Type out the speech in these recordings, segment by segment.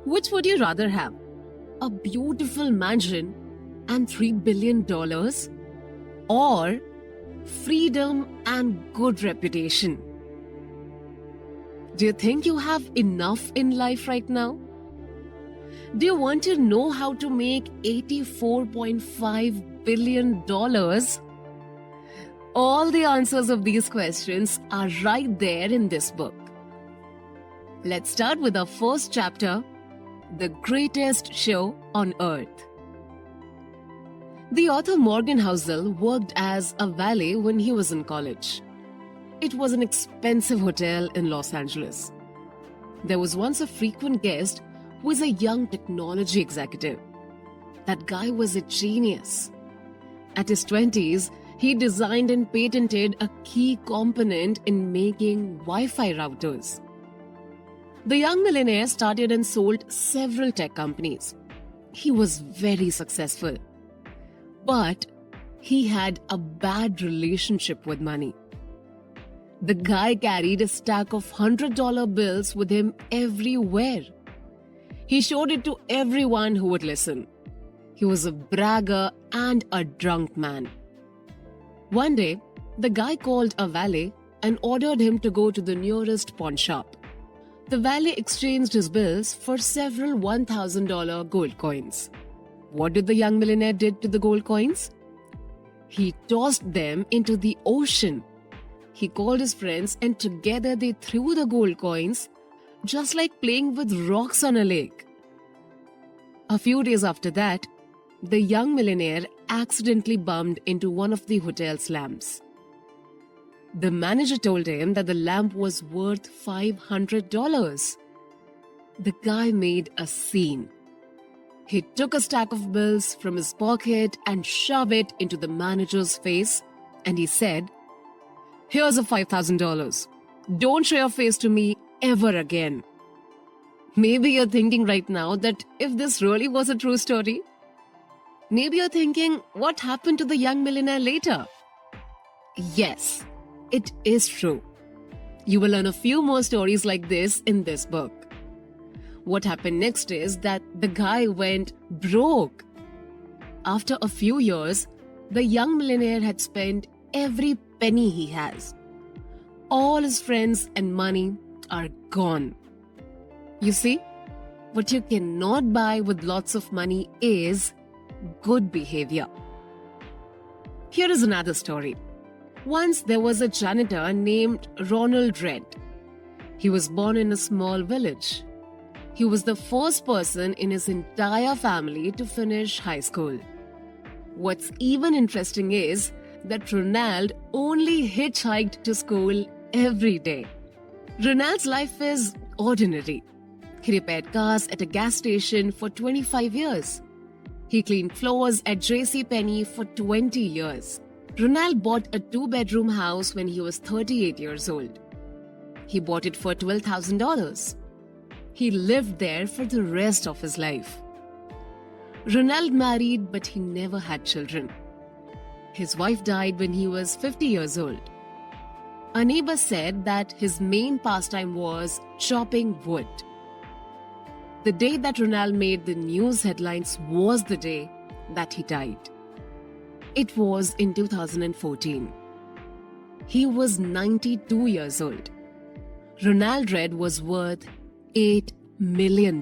Which would you rather have? A beautiful mansion and $3 billion? Or freedom and good reputation? Do you think you have enough in life right now? Do you want to know how to make $84.5 billion? All the answers of these questions are right there in this book. Let's start with our first chapter, The Greatest Show on Earth. The author Morgan Housel worked as a valet when he was in college. It was an expensive hotel in Los Angeles. There was once a frequent guest who was a young technology executive. That guy was a genius. At his 20s, he designed and patented a key component in making Wi-Fi routers. The young millionaire started and sold several tech companies. He was very successful. But he had a bad relationship with money. The guy carried a stack of $100 bills with him everywhere. He showed it to everyone who would listen. He was a bragger and a drunk man. One day, the guy called a valet and ordered him to go to the nearest pawn shop. The valet exchanged his bills for several $1,000 gold coins. What did the young millionaire did to the gold coins? He tossed them into the ocean. He called his friends and together they threw the gold coins, just like playing with rocks on a lake. A few days after that, the young millionaire accidentally bumped into one of the hotel's lamps. The manager told him that the lamp was worth $500. The guy made a scene. He took a stack of bills from his pocket and shoved it into the manager's face, and he said, "Here's a $5,000. Don't show your face to me ever again." Maybe you're thinking right now that if this really was a true story, maybe you're thinking, what happened to the young millionaire later? Yes, it is true. You will learn a few more stories like this in this book. What happened next is that the guy went broke. After a few years, the young millionaire had spent every penny he has. All his friends and money are gone. You see, what you cannot buy with lots of money is good behavior. Here is another story. Once there was a janitor named Ronald Reed. He was born in a small village. He was the first person in his entire family to finish high school. What's even interesting is that Ronald only hitchhiked to school every day. Ronald's life is ordinary. He repaired cars at a gas station for 25 years. He cleaned floors at JCPenney for 20 years. Ronald bought a 2-bedroom house when he was 38 years old. He bought it for $12,000. He lived there for the rest of his life. Ronald married, but he never had children. His wife died when he was 50 years old. A neighbor said that his main pastime was chopping wood. The day that Ronald made the news headlines was the day that he died. It was in 2014. He was 92 years old. Ronald Reed was worth $8 million.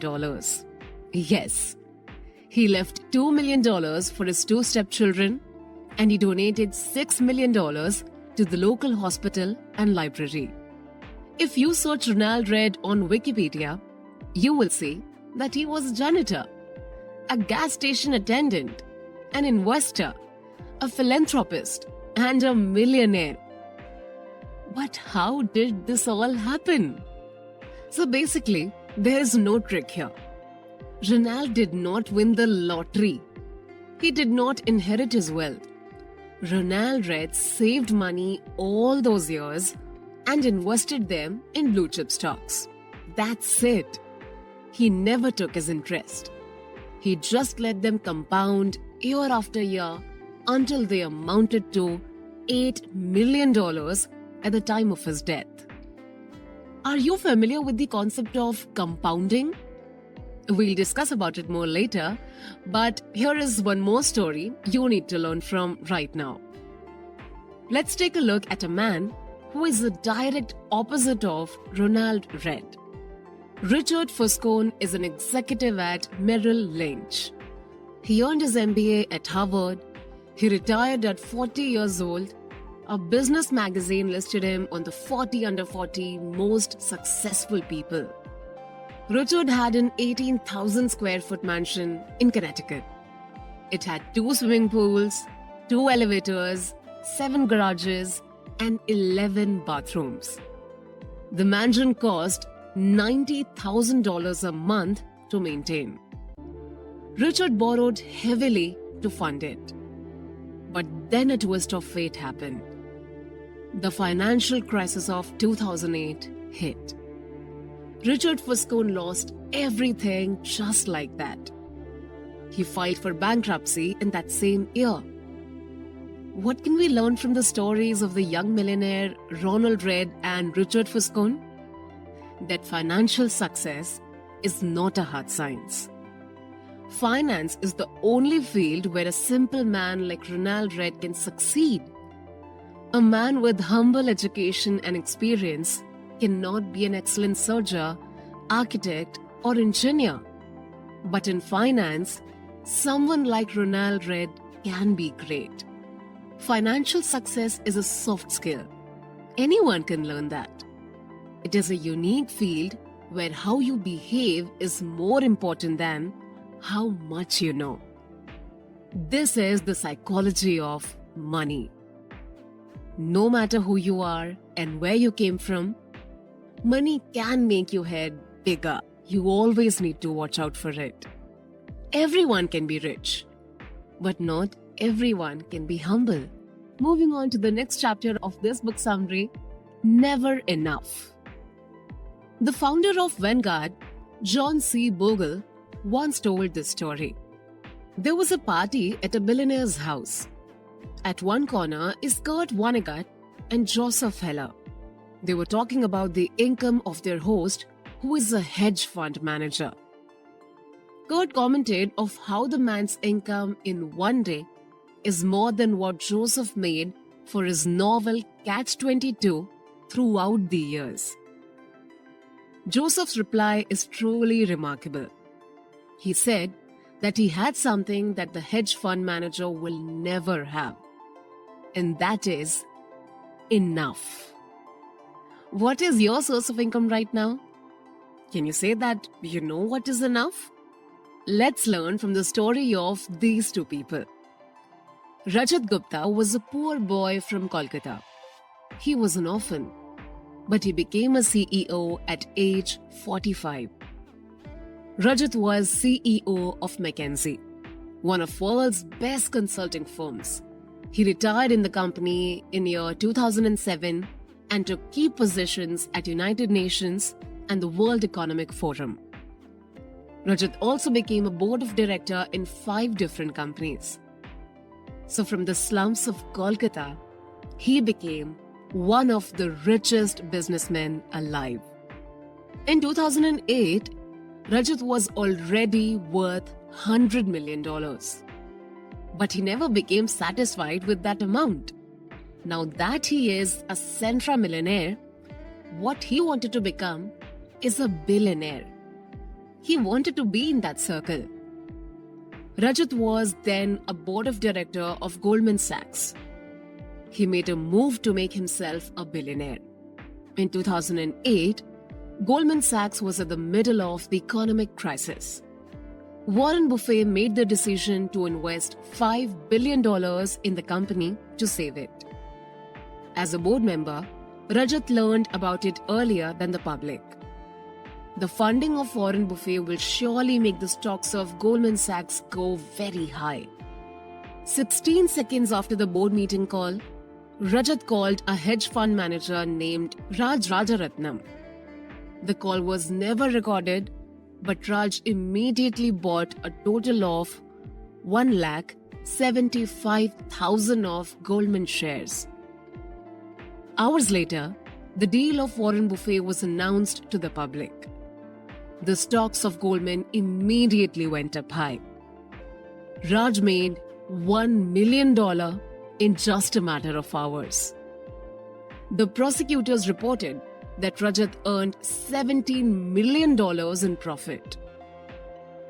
Yes, he left $2 million for his 2 stepchildren, and he donated $6 million to the local hospital and library. If you search Ronald Reed on Wikipedia, you will see that he was a janitor, a gas station attendant, an investor, a philanthropist, and a millionaire. But how did this all happen? So basically, there is no trick here. Ronald did not win the lottery. He did not inherit his wealth. Ronald Reed saved money all those years and invested them in blue chip stocks. That's it. He never took his interest. He just let them compound year after year until they amounted to $8 million at the time of his death. Are you familiar with the concept of compounding? We'll discuss about it more later, but here is one more story you need to learn from right now. Let's take a look at a man who is the direct opposite of Ronald Read. Richard Fuscone is an executive at Merrill Lynch. He earned his MBA at Harvard. He retired at 40 years old. A business magazine listed him on the 40 under 40 most successful people. Richard had an 18,000 square foot mansion in Connecticut. It had 2 swimming pools, 2 elevators, 7 garages, and 11 bathrooms. The mansion cost $90,000 a month to maintain. Richard borrowed heavily to fund it. But then a twist of fate happened. The financial crisis of 2008 hit. Richard Fuscone lost everything just like that. He filed for bankruptcy in that same year. What can we learn from the stories of the young millionaire Ronald Read and Richard Fuscone? That financial success is not a hard science. Finance is the only field where a simple man like Ronald Read can succeed. A man with humble education and experience cannot be an excellent surgeon, architect, or engineer. But in finance, someone like Ronald Read can be great. Financial success is a soft skill. Anyone can learn that. It is a unique field where how you behave is more important than how much you know. This is the psychology of money. No matter who you are and where you came from, money can make your head bigger. You always need to watch out for it. Everyone can be rich, but not everyone can be humble. Moving on to the next chapter of this book summary, Never Enough. The founder of Vanguard, John C. Bogle, once told this story. There was a party at a billionaire's house. At one corner is Kurt Vonnegut and Joseph Heller. They were talking about the income of their host, who is a hedge fund manager. Kurt commented of how the man's income in one day is more than what Joseph made for his novel Catch-22 throughout the years. Joseph's reply is truly remarkable. He said that he had something that the hedge fund manager will never have, and that is enough. What is your source of income right now? Can you say that you know what is enough? Let's learn from the story of these two people. Rajat Gupta was a poor boy from Kolkata. He was an orphan, but he became a CEO at age 45. Rajat was CEO of McKinsey, one of world's best consulting firms. He retired in the company in year 2007 and took key positions at United Nations and the World Economic Forum. Rajat also became a board of director in 5 different companies. So from the slums of Kolkata, he became one of the richest businessmen alive. In 2008, Rajat was already worth $100 million. But he never became satisfied with that amount. Now that he is a Centra millionaire, what he wanted to become is a billionaire. He wanted to be in that circle. Rajat was then a board of director of Goldman Sachs. He made a move to make himself a billionaire. In 2008, Goldman Sachs was at the middle of the economic crisis. Warren Buffett made the decision to invest $5 billion in the company to save it. As a board member, Rajat learned about it earlier than the public. The funding of Warren Buffett will surely make the stocks of Goldman Sachs go very high. 16 seconds after the board meeting call, Rajat called a hedge fund manager named Raj Rajaratnam. The call was never recorded, but Raj immediately bought a total of 1,75,000 of Goldman shares. Hours later, the deal of Warren Buffett was announced to the public. the stocks of Goldman immediately went up high. Raj made $1 million in just a matter of hours. The prosecutors reported that Rajat earned $17 million in profit.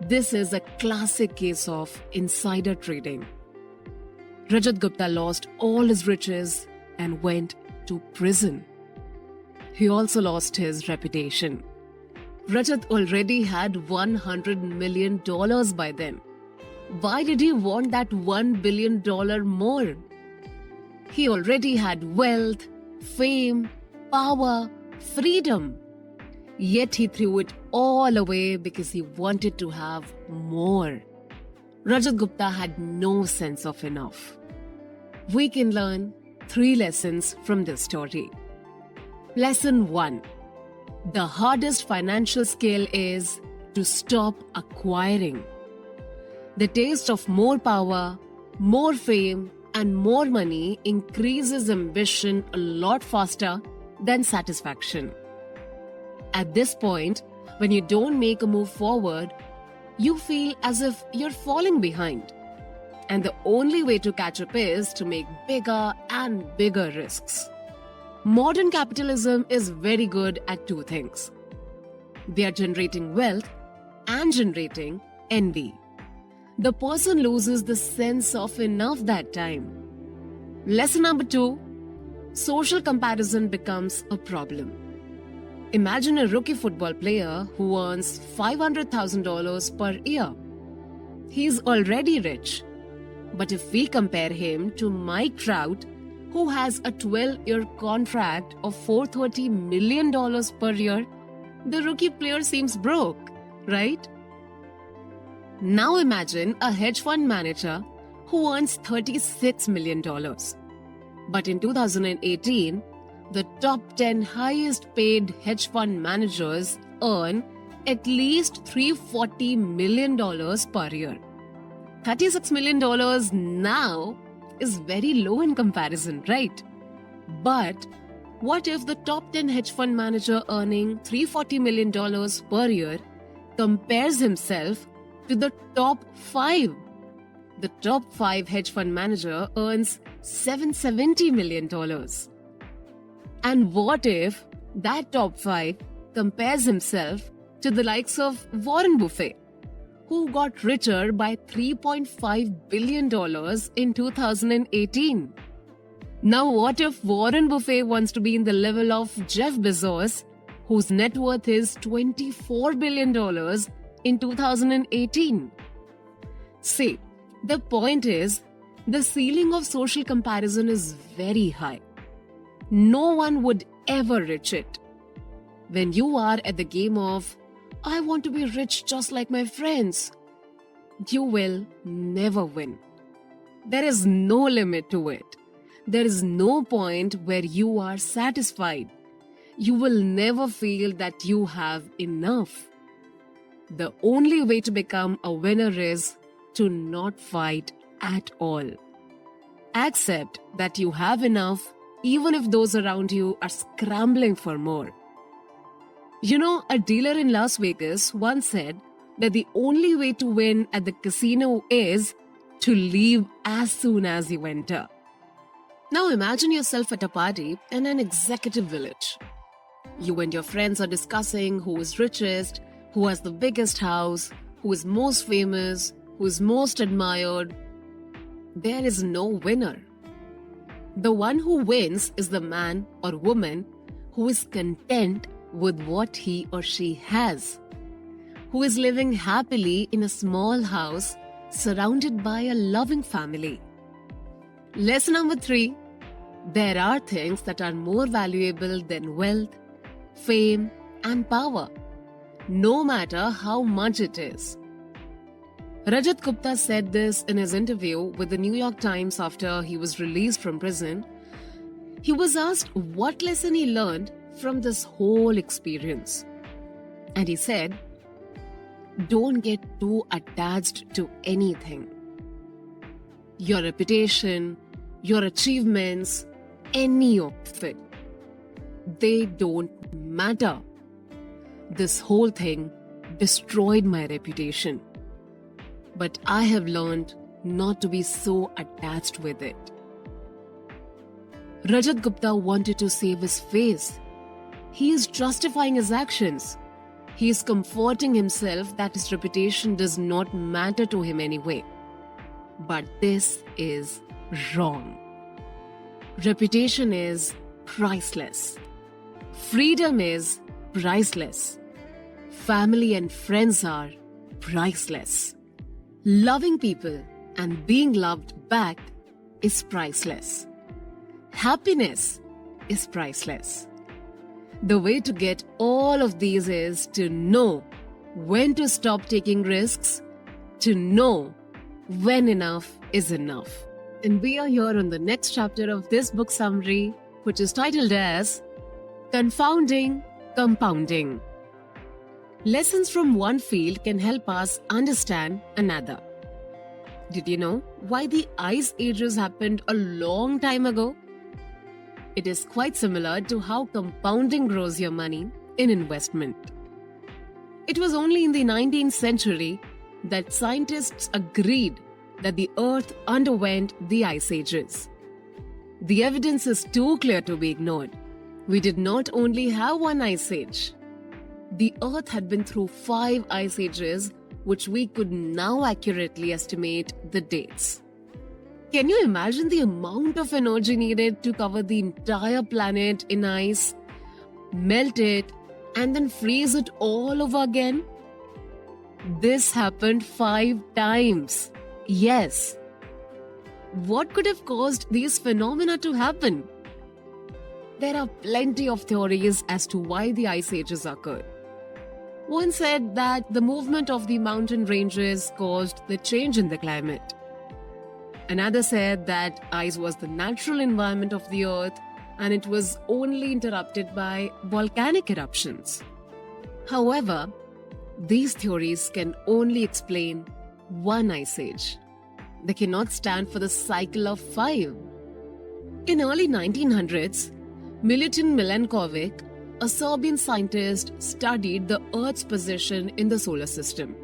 This is a classic case of insider trading. Rajat Gupta lost all his riches and went to prison. He also lost his reputation. Rajat already had $100 million by then. Why did he want that $1 billion more? He already had wealth, fame, power, freedom. Yet he threw it all away because he wanted to have more. Rajat Gupta had no sense of enough. We can learn 3 lessons from this story. Lesson 1. The hardest financial skill is to stop acquiring. The taste of more power, more fame, and more money increases ambition a lot faster than satisfaction. At this point, when you don't make a move forward, you feel as if you're falling behind. And the only way to catch up is to make bigger and bigger risks. Modern capitalism is very good at 2 things. They are generating wealth and generating envy. The person loses the sense of enough that time. Lesson number 2. Social comparison becomes a problem. Imagine a rookie football player who earns $500,000 per year. He's already rich. But if we compare him to Mike Trout, who has a 12-year contract of $430 million per year, the rookie player seems broke, right? Now imagine a hedge fund manager who earns $36 million. But in 2018, the top 10 highest paid hedge fund managers earn at least $340 million per year. $36 million now is very low in comparison, right? But what if the top 10 hedge fund manager earning $340 million per year compares himself to the top 5? The top 5 hedge fund manager earns $770 million. And what if that top 5 compares himself to the likes of Warren Buffett, who got richer by $3.5 billion in 2018? Now what if Warren Buffett wants to be in the level of Jeff Bezos, whose net worth is $24 billion in 2018? See, the point is, the ceiling of social comparison is very high. No one would ever reach it. When you are at the game of, I want to be rich just like my friends, you will never win. There is no limit to it. There is no point where you are satisfied. You will never feel that you have enough. The only way to become a winner is to not fight at all. Accept that you have enough, even if those around you are scrambling for more. You know, a dealer in Las Vegas once said that the only way to win at the casino is to leave as soon as you enter. Now imagine yourself at a party in an executive village. You and your friends are discussing who is richest, who has the biggest house, who is most famous, who is most admired. There is no winner. The one who wins is the man or woman who is content with what he or she has, who is living happily in a small house surrounded by a loving family. Lesson number 3. There are things that are more valuable than wealth, fame, and power, no matter how much it is. Rajat Gupta said this in his interview with the New York Times after he was released from prison. He was asked what lesson he learned from this whole experience. And he said, don't get too attached to anything. Your reputation, your achievements, any of it, they don't matter. This whole thing destroyed my reputation. But I have learned not to be so attached with it. Rajat Gupta wanted to save his face. He is justifying his actions. He is comforting himself that his reputation does not matter to him anyway. But this is wrong. Reputation is priceless. Freedom is priceless. Family and friends are priceless. Loving people and being loved back is priceless. Happiness is priceless. The way to get all of these is to know when to stop taking risks, to know when enough is enough. And we are here on the next chapter of this book summary, which is titled as Confounding Compounding. Lessons from one field can help us understand another. Did you know why the ice ages happened a long time ago? It is quite similar to how compounding grows your money in investment. It was only in the 19th century that scientists agreed that the Earth underwent the ice ages. The evidence is too clear to be ignored. We did not only have one ice age. The Earth had been through 5 ice ages, which we could now accurately estimate the dates. Can you imagine the amount of energy needed to cover the entire planet in ice, melt it, and then freeze it all over again? This happened 5 times. Yes. What could have caused these phenomena to happen? There are plenty of theories as to why the ice ages occurred. One said that the movement of the mountain ranges caused the change in the climate. Another said that ice was the natural environment of the Earth and it was only interrupted by volcanic eruptions. However, these theories can only explain one ice age. They cannot stand for the cycle of 5. In early 1900s, Milutin Milankovic, a Serbian scientist, studied the Earth's position in the solar system.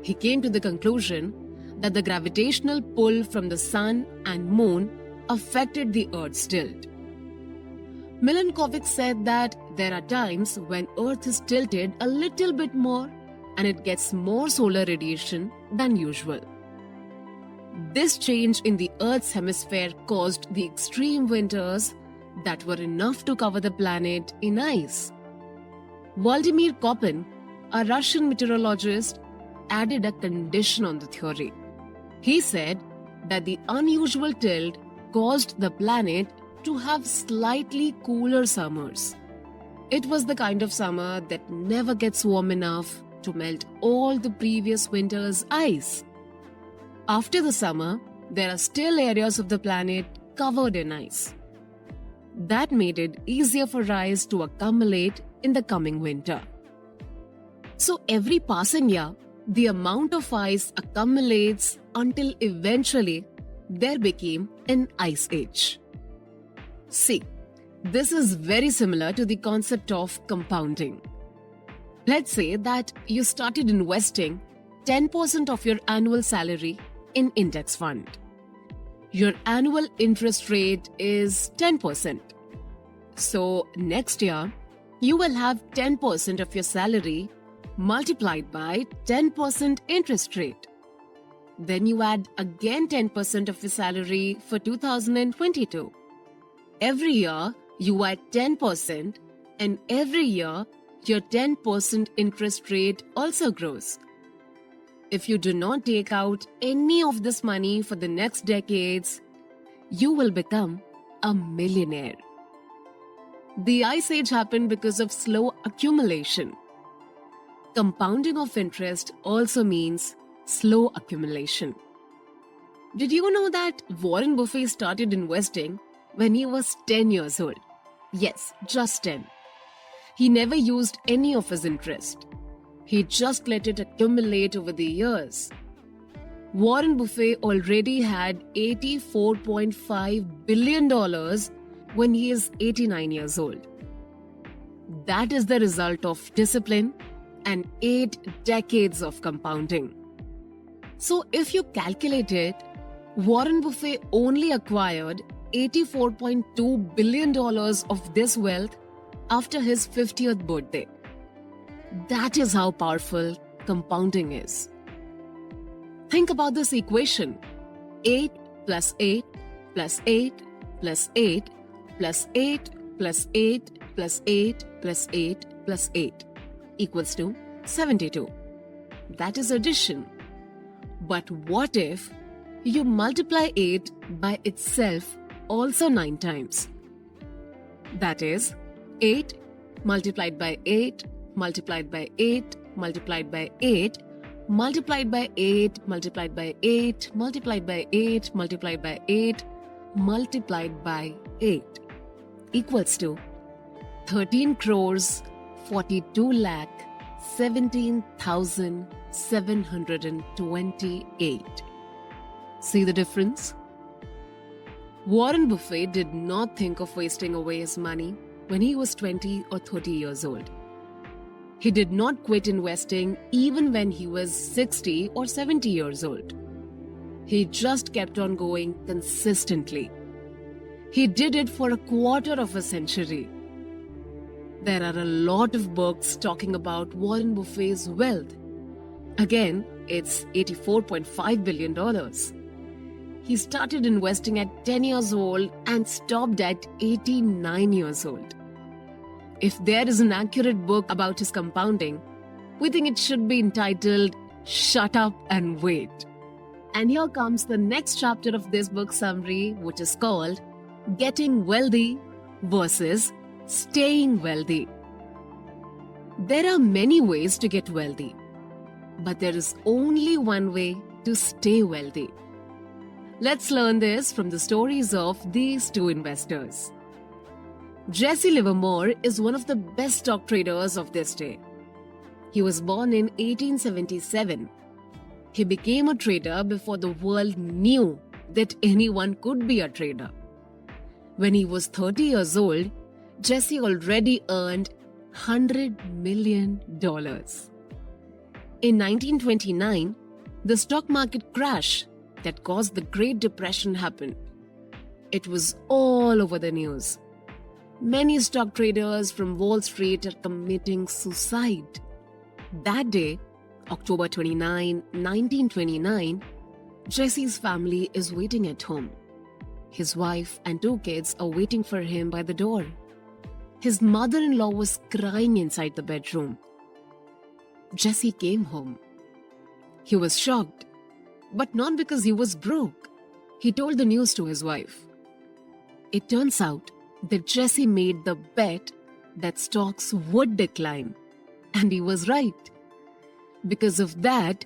He came to the conclusion that the gravitational pull from the sun and moon affected the Earth's tilt. Milankovic said that there are times when Earth is tilted a little bit more and it gets more solar radiation than usual. This change in the Earth's hemisphere caused the extreme winters that were enough to cover the planet in ice. Vladimir Koppen, a Russian meteorologist, added a condition on the theory. He said that the unusual tilt caused the planet to have slightly cooler summers. It was the kind of summer that never gets warm enough to melt all the previous winter's ice. After the summer, there are still areas of the planet covered in ice. That made it easier for ice to accumulate in the coming winter. So every passing year, the amount of ice accumulates until eventually there became an ice age. See, this is very similar to the concept of compounding. Let's say that you started investing 10% of your annual salary in index fund. Your annual interest rate is 10%. So next year, you will have 10% of your salary multiplied by 10% interest rate. Then you add again 10% of your salary for 2022. Every year, you add 10% and every year, your 10% interest rate also grows. If you do not take out any of this money for the next decades, you will become a millionaire. The ice age happened because of slow accumulation. Compounding of interest also means slow accumulation. Did you know that Warren Buffett started investing when he was 10 years old? Yes, just 10. He never used any of his interest. He just let it accumulate over the years. Warren Buffett already had $84.5 billion when he is 89 years old. That is the result of discipline and 8 decades of compounding. So if you calculate it, Warren Buffett only acquired $84.2 billion of this wealth after his 50th birthday. That is how powerful compounding is. Think about this equation. 8 plus 8 plus 8 plus 8 plus 8 plus 8 plus 8 plus 8 plus 8 equals to 72. That is addition. But what if you multiply 8 by itself also 9 times? That is 8 multiplied by 8 multiplied by 8 multiplied by 8 multiplied by 8 multiplied by 8 multiplied by 8 multiplied by 8 multiplied by 8 equals to 13 crores 42 lakh 17,728. See the difference? Warren Buffett did not think of wasting away his money when he was 20 or 30 years old. He did not quit investing even when he was 60 or 70 years old. He just kept on going consistently. He did it for a quarter of a century. There are a lot of books talking about Warren Buffett's wealth. Again, it's $84.5 billion. He started investing at 10 years old and stopped at 89 years old. If there is an accurate book about his compounding, we think it should be entitled Shut Up and Wait. And here comes the next chapter of this book summary, which is called Getting Wealthy versus Staying Wealthy. There are many ways to get wealthy, but there is only one way to stay wealthy. Let's learn this from the stories of these two investors. Jesse Livermore is one of the best stock traders of this day. He was born in 1877. He became a trader before the world knew that anyone could be a trader. When he was 30 years old, Jesse already earned $100 million. In 1929, the stock market crash that caused the Great Depression happened. It was all over the news. Many stock traders from Wall Street are committing suicide. That day, October 29, 1929, Jesse's family is waiting at home. His wife and 2 kids are waiting for him by the door. His mother-in-law was crying inside the bedroom. Jesse came home. He was shocked, but not because he was broke. He told the news to his wife. It turns out that Jesse made the bet that stocks would decline, and he was right. Because of that,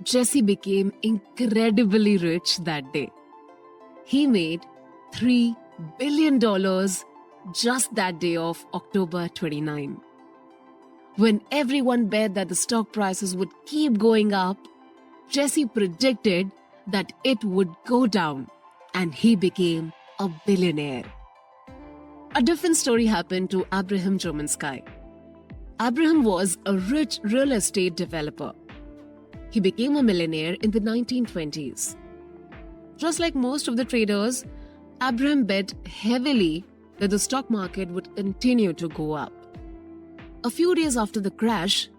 Jesse became incredibly rich that day. He made $3 billion just that day of October 29. When everyone bet that the stock prices would keep going up, Jesse predicted that it would go down, and he became a billionaire. A different story happened to Abraham Jomansky. Abraham was a rich real estate developer. He became a millionaire in the 1920s. Just like most of the traders, Abraham bet heavily that the stock market would continue to go up. A few days after the crash,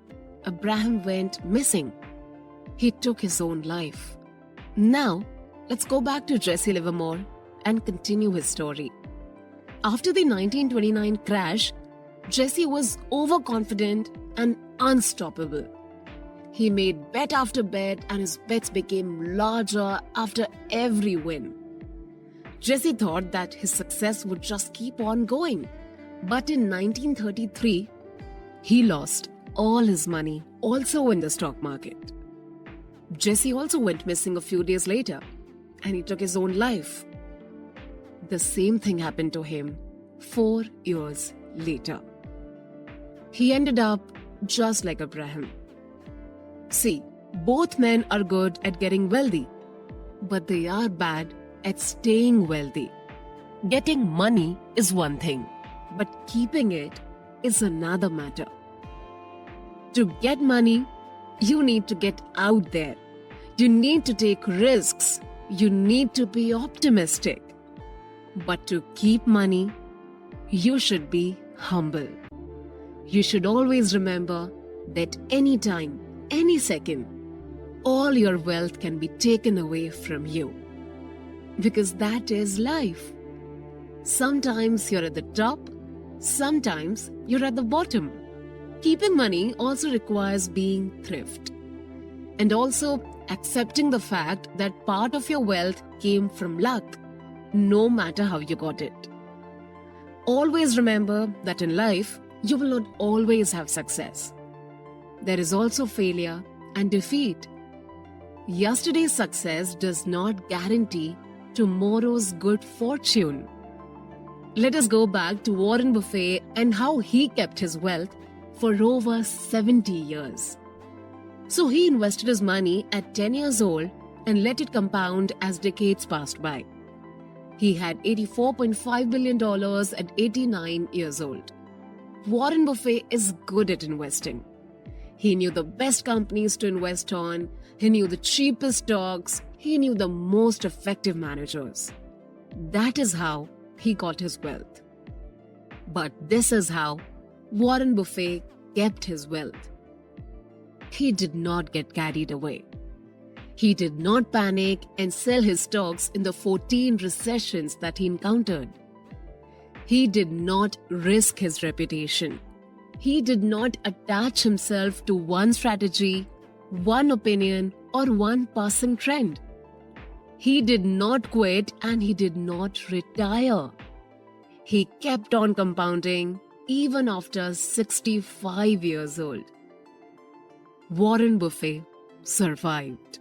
Abraham went missing. He took his own life. Now, let's go back to Jesse Livermore and continue his story. After the 1929 crash, Jesse was overconfident and unstoppable. He made bet after bet, and his bets became larger after every win. Jesse thought that his success would just keep on going. But in 1933, he lost all his money, also in the stock market. Jesse also went missing a few days later, and he took his own life. The same thing happened to him 4 years later. He ended up just like Abraham. See, both men are good at getting wealthy, but they are bad at staying wealthy. Getting money is one thing, but keeping it is another matter. To get money, you need to get out there. You need to take risks. You need to be optimistic. But to keep money, you should be humble. You should always remember that any time, any second, all your wealth can be taken away from you. Because that is life. Sometimes you're at the top, sometimes you're at the bottom. Keeping money also requires being thrift and also accepting the fact that part of your wealth came from luck, no matter how you got it. Always remember that in life, you will not always have success. There is also failure and defeat. Yesterday's success does not guarantee tomorrow's good fortune. Let us go back to Warren Buffett and how he kept his wealth for over 70 years. So he invested his money at 10 years old and let it compound as decades passed by. He had $84.5 billion at 89 years old. Warren Buffett is good at investing. He knew the best companies to invest on, he knew the cheapest stocks, he knew the most effective managers. That is how he got his wealth. But this is how Warren Buffett kept his wealth. He did not get carried away. He did not panic and sell his stocks in the 14 recessions that he encountered. He did not risk his reputation. He did not attach himself to one strategy, one opinion, or one passing trend. He did not quit and he did not retire. He kept on compounding even after 65 years old. Warren Buffett survived.